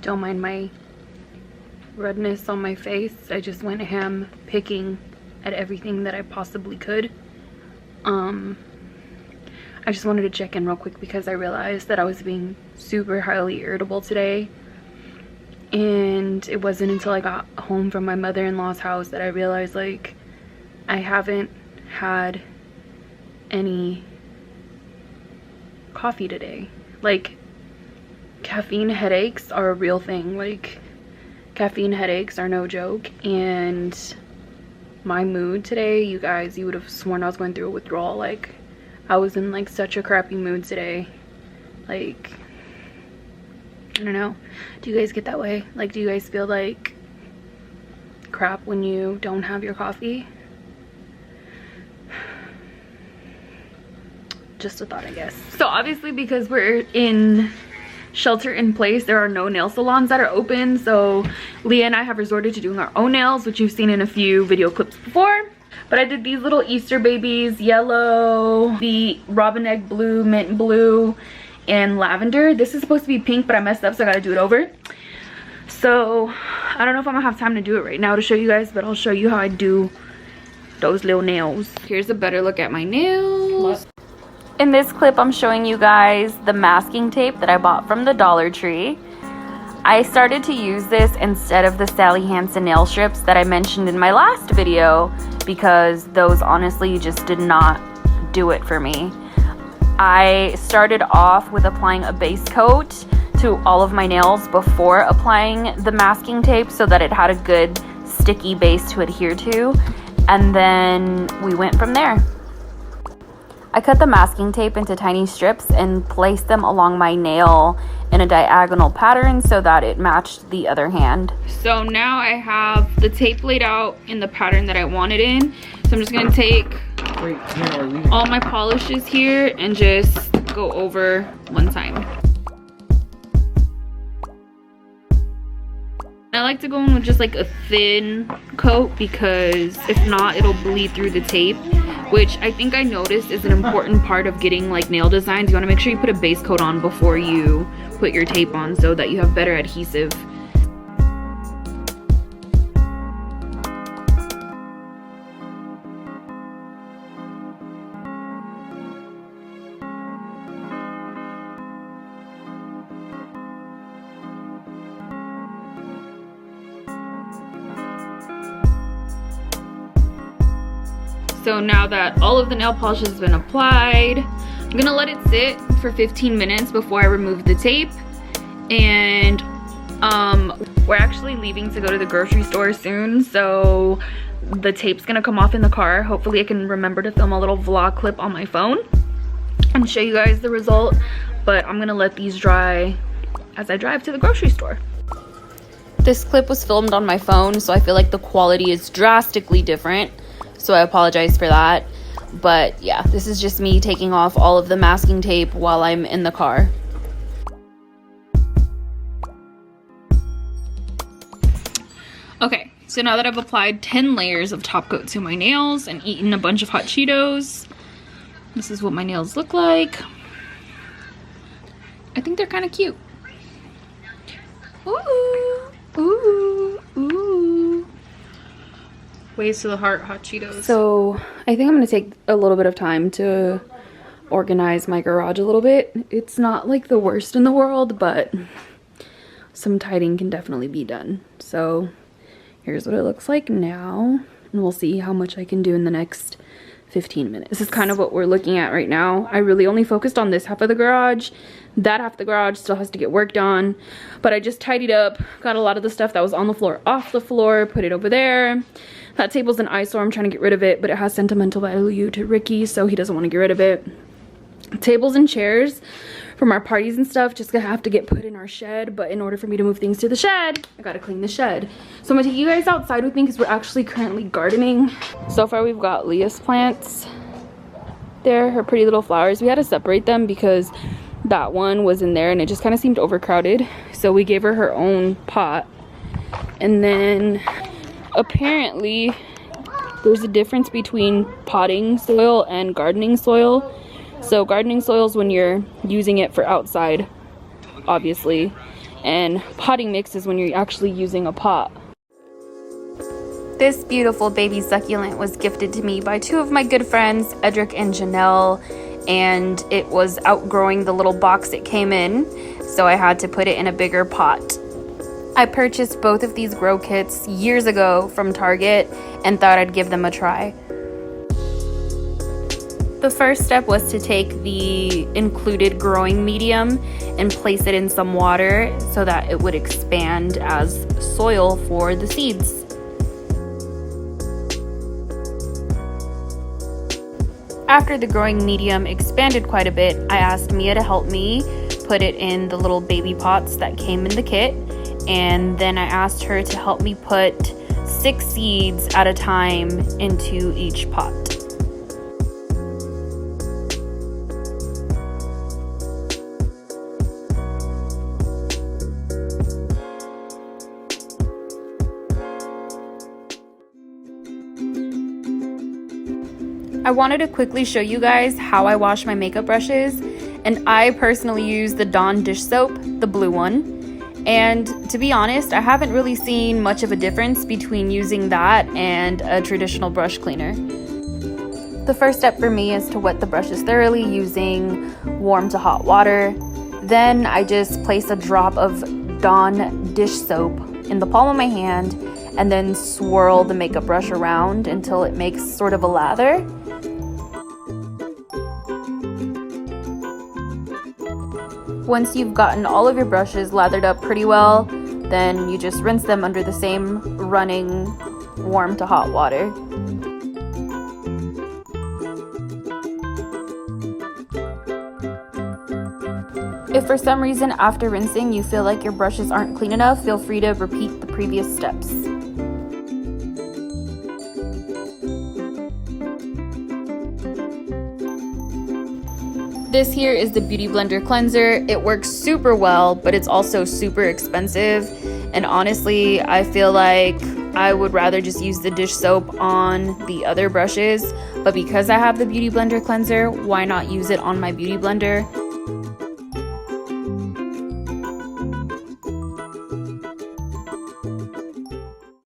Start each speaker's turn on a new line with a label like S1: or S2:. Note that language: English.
S1: Don't mind my redness on my face. I just went ham picking at everything that I possibly could. I just wanted to check in real quick because I realized that I was being super highly irritable today. And it wasn't until I got home from my mother-in-law's house that I realized, like, I haven't had any coffee today. Like, caffeine headaches are a real thing. Like, caffeine headaches are no joke. And my mood today, you guys, you would have sworn I was going through a withdrawal. Like, I was in like such a crappy mood today. Like, I don't know, do you guys get that way? Like, do you guys feel like crap when you don't have your coffee? Just a thought, I guess. So obviously, because we're in shelter in place, there are no nail salons that are open, so Leah and I have resorted to doing our own nails, which you've seen in a few video clips before. But I did these little Easter babies, yellow, the robin egg blue, mint blue, and lavender. This is supposed to be pink, but I messed up, so I gotta do it over. So I don't know if I'm gonna have time to do it right now to show you guys, but I'll show you how I do those little nails. Here's a better look at my nails. In this clip, I'm showing you guys the masking tape that I bought from the Dollar Tree. I started to use this instead of the Sally Hansen nail strips that I mentioned in my last video because those honestly just did not do it for me. I started off with applying a base coat to all of my nails before applying the masking tape so that it had a good sticky base to adhere to, and then we went from there. I cut the masking tape into tiny strips and placed them along my nail in a diagonal pattern so that it matched the other hand. So now I have the tape laid out in the pattern that I want it in. So I'm just gonna take all my polishes here and just go over one time. I like to go in with just like a thin coat because if not, it'll bleed through the tape, which I think I noticed is an important part of getting like nail designs. You want to make sure you put a base coat on before you put your tape on so that you have better adhesive. So now that all of the nail polish has been applied, I'm gonna let it sit for 15 minutes before I remove the tape. And we're actually leaving to go to the grocery store soon, so the tape's gonna come off in the car. Hopefully I can remember to film a little vlog clip on my phone and show you guys the result, but I'm gonna let these dry as I drive to the grocery store. This clip was filmed on my phone, so I feel like the quality is drastically different. So I apologize for that. But yeah, this is just me taking off all of the masking tape while I'm in the car. Okay, so now that I've applied 10 layers of top coat to my nails and eaten a bunch of hot Cheetos, this is what my nails look like. I think they're kind of cute. Ooh, ooh, ooh. Ways to the heart, hot Cheetos. So I think I'm gonna take a little bit of time to organize my garage a little bit. It's not like the worst in the world, but some tidying can definitely be done. So here's what it looks like now, and we'll see how much I can do in the next 15 minutes. This is kind of what we're looking at right now. I really only focused on this half of the garage. That half of the garage still has to get worked on, but I just tidied up, got a lot of the stuff that was on the floor off the floor, put it over there. That table's an eyesore, I'm trying to get rid of it, but it has sentimental value to Ricky, so he doesn't want to get rid of it. Tables and chairs from our parties and stuff just gonna have to get put in our shed, but in order for me to move things to the shed, I gotta clean the shed. So I'm gonna take you guys outside with me because we're actually currently gardening. So far we've got Leah's plants there, her pretty little flowers. We had to separate them because that one was in there and it just kind of seemed overcrowded, so we gave her her own pot. And then apparently there's a difference between potting soil and gardening soil. So gardening soil is when you're using it for outside, obviously, and potting mix is when you're actually using a pot.
S2: This beautiful baby succulent was gifted to me by two of my good friends, Edric and Janelle, and it was outgrowing the little box it came in, so I had to put it in a bigger pot. I purchased both of these grow kits years ago from Target and thought I'd give them a try. The first step was to take the included growing medium and place it in some water so that it would expand as soil for the seeds. After the growing medium expanded quite a bit, I asked Mia to help me put it in the little baby pots that came in the kit, and then I asked her to help me put 6 seeds at a time into each pot. I wanted to quickly show you guys how I wash my makeup brushes, and I personally use the Dawn dish soap, the blue one. And to be honest, I haven't really seen much of a difference between using that and a traditional brush cleaner. The first step for me is to wet the brushes thoroughly using warm to hot water. Then I just place a drop of Dawn dish soap in the palm of my hand and then swirl the makeup brush around until it makes sort of a lather. Once you've gotten all of your brushes lathered up pretty well, then you just rinse them under the same running warm to hot water. If for some reason after rinsing you feel like your brushes aren't clean enough, feel free to repeat the previous steps. This here is the Beauty Blender cleanser. It works super well, but it's also super expensive. And honestly, I feel like I would rather just use the dish soap on the other brushes. But because I have the Beauty Blender cleanser, why not use it on my Beauty Blender?